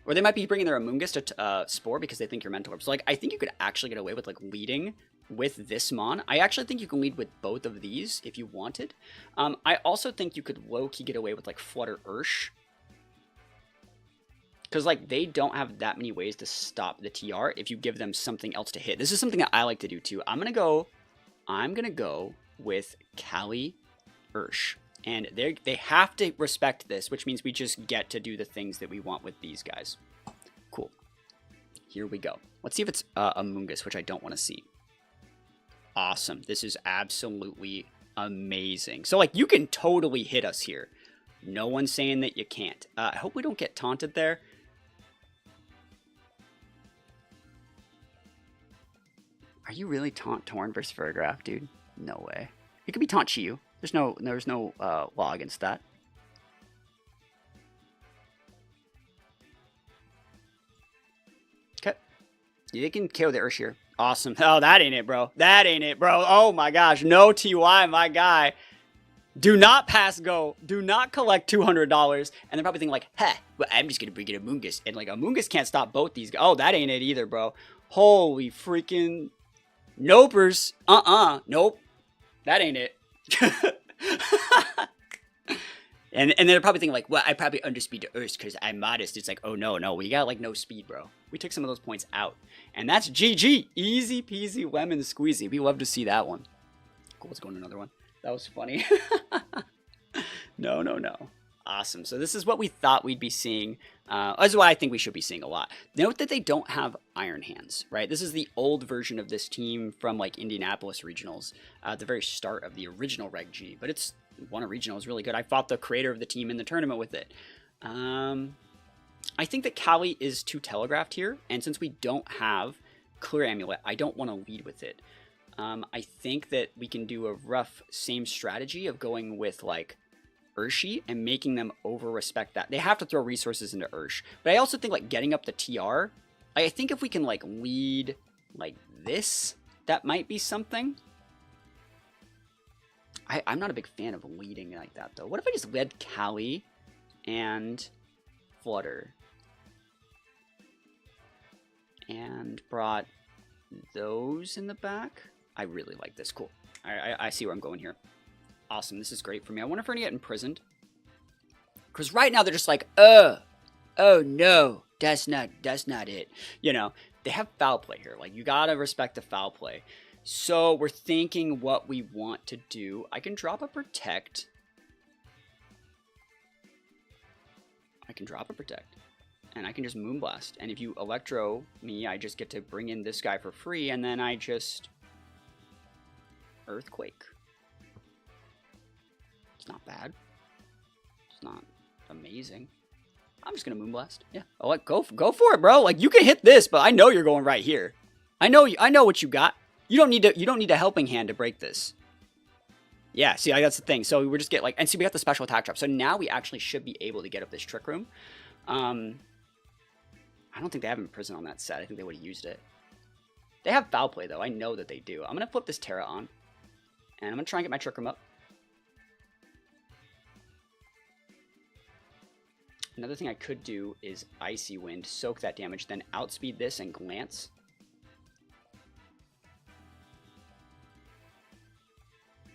or they might be bringing their Amoonguss to Spore because they think you're Mental Herb. So like, I think you could actually get away with like leading with this Mon. I actually think you can lead with both of these if you wanted. I also think you could low-key get away with like Flutter Ursh, because like they don't have that many ways to stop the TR if you give them something else to hit. This is something that I like to do too. I'm gonna go with Kali Ursh, and they have to respect this, which means we just get to do the things that we want with these guys. Cool. Here we go. Let's see if it's Amoonguss, which I don't want to see. Awesome. This is absolutely amazing. So, like, you can totally hit us here. No one's saying that you can't. I hope we don't get taunted there. Are you really Taunt Torn versus Farigiraf, dude? No way. It could be Taunt Chiyu. There's no law against that. Okay. You can KO the Urshier. Awesome. Oh, that ain't it, bro. That ain't it, bro. Oh my gosh. No TY, my guy. Do not pass go. Do not collect $200. And they're probably thinking like, hey, well, I'm just going to bring in Amoonguss. And like, Amoonguss can't stop both these guys. Oh, that ain't it either, bro. Holy freaking nopers. Nope. That ain't it. and they're probably thinking like, well, I probably underspeed to Ursh because I'm modest. It's like, oh, no. We got like no speed, bro. We took some of those points out. And that's GG. Easy peasy lemon squeezy. We love to see that one. Cool, let's go on another one. That was funny. No. Awesome. So this is what we thought we'd be seeing. This is what I think we should be seeing a lot. Note that they don't have Iron Hands, right? This is the old version of this team from like Indianapolis Regionals at the very start of the original Reg G. But it's won a regional. It's really good. I fought the creator of the team in the tournament with it. I think that Cali is too telegraphed here. And since we don't have Clear Amulet, I don't want to lead with it. I think that we can do a rough same strategy of going with like Urshi and making them over-respect that. They have to throw resources into Ursh. But I also think like getting up the TR, I think if we can like lead like this, that might be something. I'm not a big fan of leading like that though. What if I just led Cali and Flutter and brought those in the back? I really like this. Cool. I see where I'm going here. Awesome. This is great for me. I wonder if we're going to get imprisoned. Because right now they're just like, oh no, that's not it. You know, they have foul play here. Like, you got to respect the foul play. So we're thinking what we want to do. I can drop a protect. And I can just Moonblast. And if you Electro me, I just get to bring in this guy for free. And then I just Earthquake. It's not bad. It's not amazing. I'm just gonna Moonblast. Yeah. Oh, like, go for it, bro. Like, you can hit this, but I know you're going right here. I know what you got. You don't need a helping hand to break this. Yeah, see, that's the thing. So we just get like, and see, we got the special attack drop. So now we actually should be able to get up this Trick Room. I don't think they have Imprison on that set. I think they would have used it. They have foul play though. I know that they do. I'm gonna flip this Terra on, and I'm gonna try and get my Trick Room up. Another thing I could do is Icy Wind, soak that damage, then outspeed this and glance.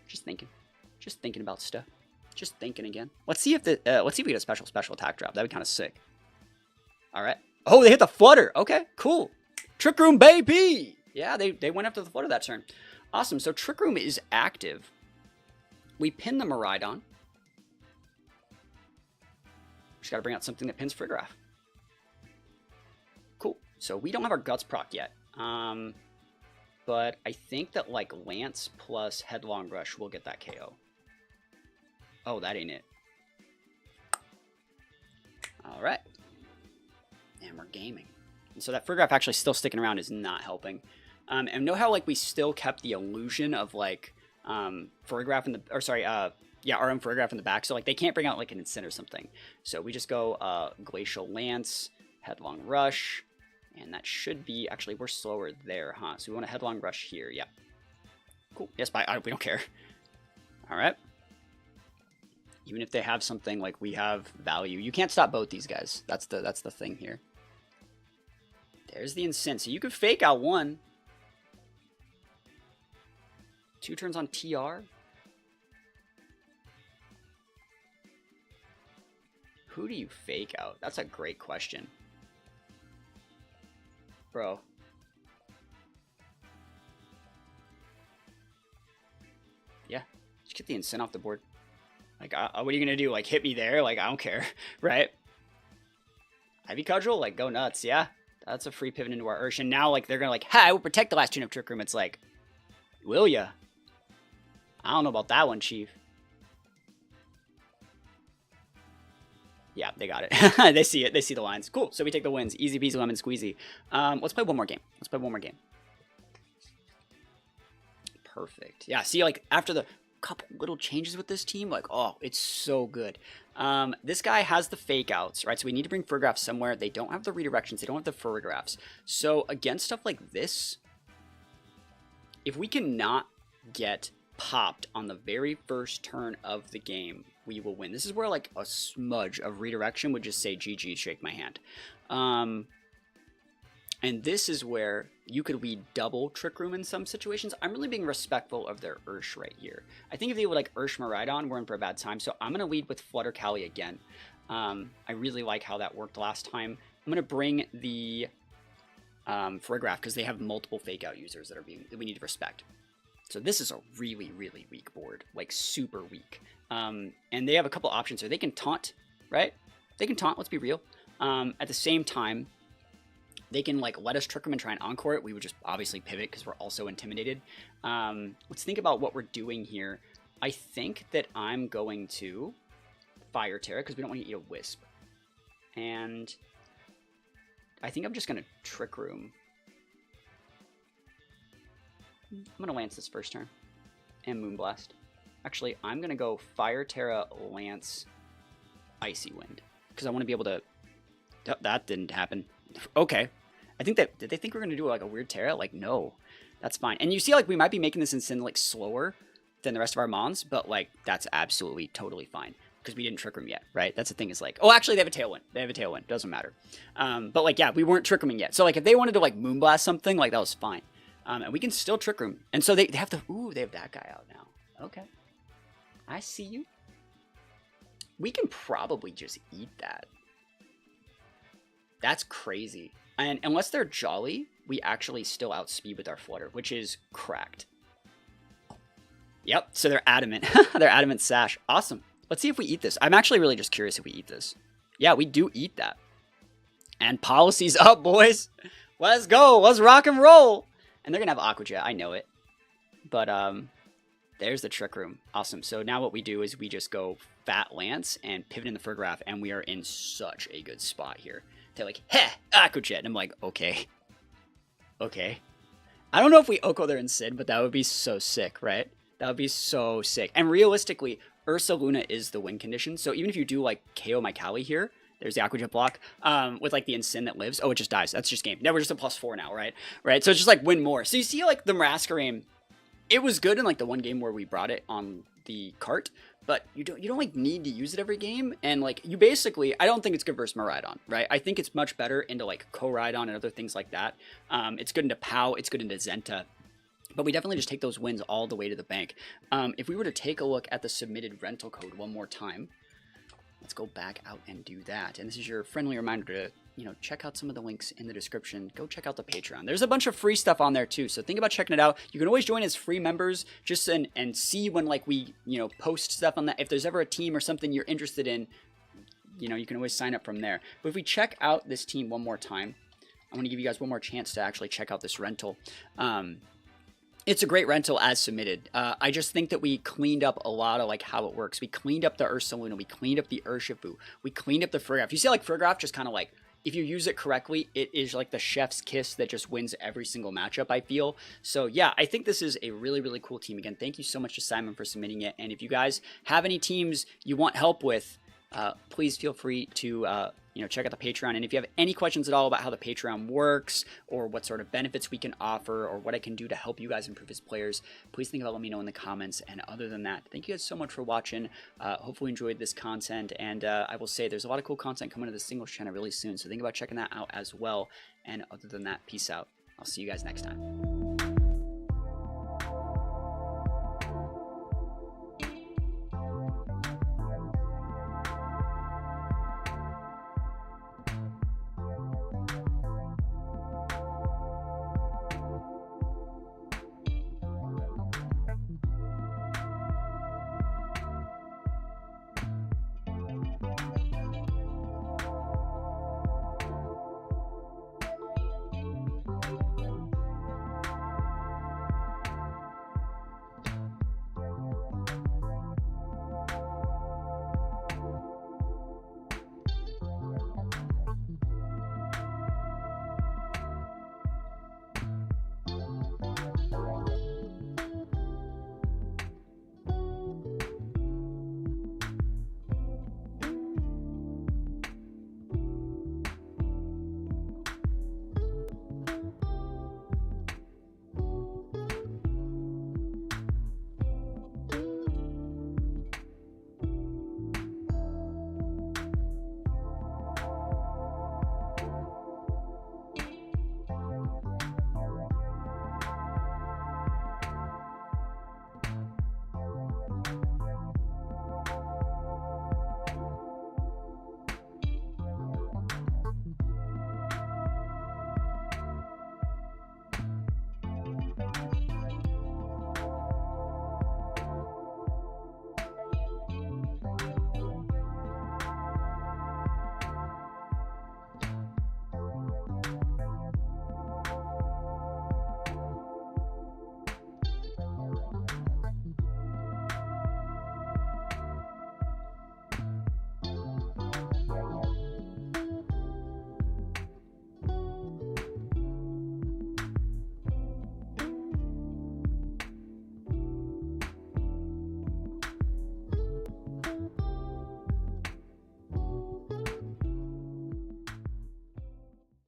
Just thinking about stuff. Just thinking again. Let's see if we get a special attack drop. That'd be kind of sick. All right. Oh, they hit the Flutter. Okay, cool. Trick Room, baby. Yeah, they went after the Flutter that turn. Awesome. So Trick Room is active. We pin the Miraidon. Just got to bring out something that pins Frigoraph. Cool. So we don't have our Guts proc yet. But I think that like Lance plus Headlong Rush will get that KO. Oh, that ain't it. All right. And we're gaming. And so that Frigoraph actually still sticking around is not helping. And know how like we still kept the illusion of like Frigoraph in the, or sorry, yeah, our own Frigoraph in the back. So like they can't bring out like an Incent or something. So we just go Glacial Lance, Headlong Rush. And that should be, actually, we're slower there, huh? So we want a Headlong Rush here, yeah. Cool, yes, we don't care. All right. Even if they have something, like we have value. You can't stop both these guys. That's the thing here. There's the Incent. So you could fake out one. 2 turns on TR. Who do you fake out? That's a great question. Bro. Yeah. Just get the Incent off the board. Like, what are you going to do? Like, hit me there? Like, I don't care. Right? Ivy Cudgel? Like, go nuts. Yeah. That's a free pivot into our Ursh. And now, like, they're going to, like, I will protect the last turn of Trick Room. It's like, will ya? I don't know about that one, Chief. Yeah, they got it. They see it. They see the lines. Cool. So we take the wins. Easy peasy lemon squeezy. Let's play one more game. Perfect. Yeah, see, like, after the... couple little changes with this team. Like, oh, it's so good. This guy has the fake outs, right? So we need to bring Furgraphs somewhere. They don't have the redirections. They don't have the Furgraphs. So against stuff like this, if we cannot get popped on the very first turn of the game, we will win. This is where like a smudge of redirection would just say GG, shake my hand. And this is where you could lead double Trick Room in some situations. I'm really being respectful of their Ursh right here. I think if they would like Ursh Miraidon, we're in for a bad time. So I'm going to lead with Flutter Cali again. I really like how that worked last time. I'm going to bring the Furgraph because they have multiple fake out users that we need to respect. So this is a really, really weak board, like super weak. And they have a couple options here. They can taunt, right? They can taunt, let's be real. At the same time, they can like let us Trick Room and try and encore it. We would just obviously pivot because we're also intimidated. Let's think about what we're doing here. I think that I'm going to Fire Terra because we don't want to eat a Wisp. And I think I'm just going to Trick Room. I'm going to Lance this first turn. And Moonblast. Actually, I'm going to go Fire Terra, Lance, Icy Wind. Because I want to be able to... That didn't happen. Okay. I think that... Did they think we were going to do like a weird Terra? Like, no. That's fine. And you see, like, we might be making this Incin like slower than the rest of our Mons, but like, that's absolutely totally fine. Because we didn't Trick Room yet, right? That's the thing is like... Oh, actually, they have a Tailwind. They have a Tailwind. Doesn't matter. But like, yeah, we weren't Trick Rooming yet. So like, if they wanted to like Moonblast something, like, that was fine. And we can still Trick Room. And so they have to... Ooh, they have that guy out now. Okay. I see you. We can probably just eat that. That's crazy. And unless they're Jolly, we actually still outspeed with our Flutter, which is cracked. Yep, so they're Adamant. They're Adamant Sash. Awesome. Let's see if we eat this. I'm actually really just curious if we eat this. Yeah, we do eat that. And policy's up, boys. Let's go. Let's rock and roll. And they're going to have Aqua Jet. I know it. But, there's the Trick Room. Awesome. So now what we do is we just go Fat Lance and pivot in the Furgraph, and we are in such a good spot here. They're like, heh, Aqua Jet. And I'm like, okay. Okay. I don't know if we Oko their Incin, but that would be so sick, right? That would be so sick. And realistically, Ursa Luna is the win condition. So even if you do like KO my Kali here, there's the Aqua Jet block, with like the Incin that lives. Oh, it just dies. That's just game. Now we're just a +4 now, right? Right. So it's just like win more. So you see like the Masquerain, it was good in like the one game where we brought it on the cart, but you don't like need to use it every game. And like you basically, I don't think it's good versus Miraidon, right? I think it's much better into like Koraidon and other things like that. It's good into Pow, it's good into Zenta. But we definitely just take those wins all the way to the bank. If we were to take a look at the submitted rental code one more time, let's go back out and do that. And this is your friendly reminder to, you know, check out some of the links in the description. Go check out the Patreon. There's a bunch of free stuff on there too, so think about checking it out. You can always join as free members just and see when like we, you know, post stuff on that. If there's ever a team or something you're interested in, you know, you can always sign up from there. But if we check out this team one more time, I want to give you guys one more chance to actually check out this rental. It's a great rental as submitted. I just think that we cleaned up a lot of like how it works. We cleaned up the Ursa Luna. We cleaned up the Urshifu. We cleaned up the Furgraph. You see like Furgraph just kind of like, if you use it correctly, it is like the chef's kiss that just wins every single matchup, I feel. So yeah, I think this is a really, really cool team. Again, thank you so much to Simon for submitting it. And if you guys have any teams you want help with, please feel free to you know, check out the Patreon. And if you have any questions at all about how the Patreon works or what sort of benefits we can offer or what I can do to help you guys improve as players, please think about letting me know in the comments. And other than that, thank you guys so much for watching. Hopefully you enjoyed this content. And I will say there's a lot of cool content coming to the singles channel really soon. So think about checking that out as well. And other than that, peace out. I'll see you guys next time.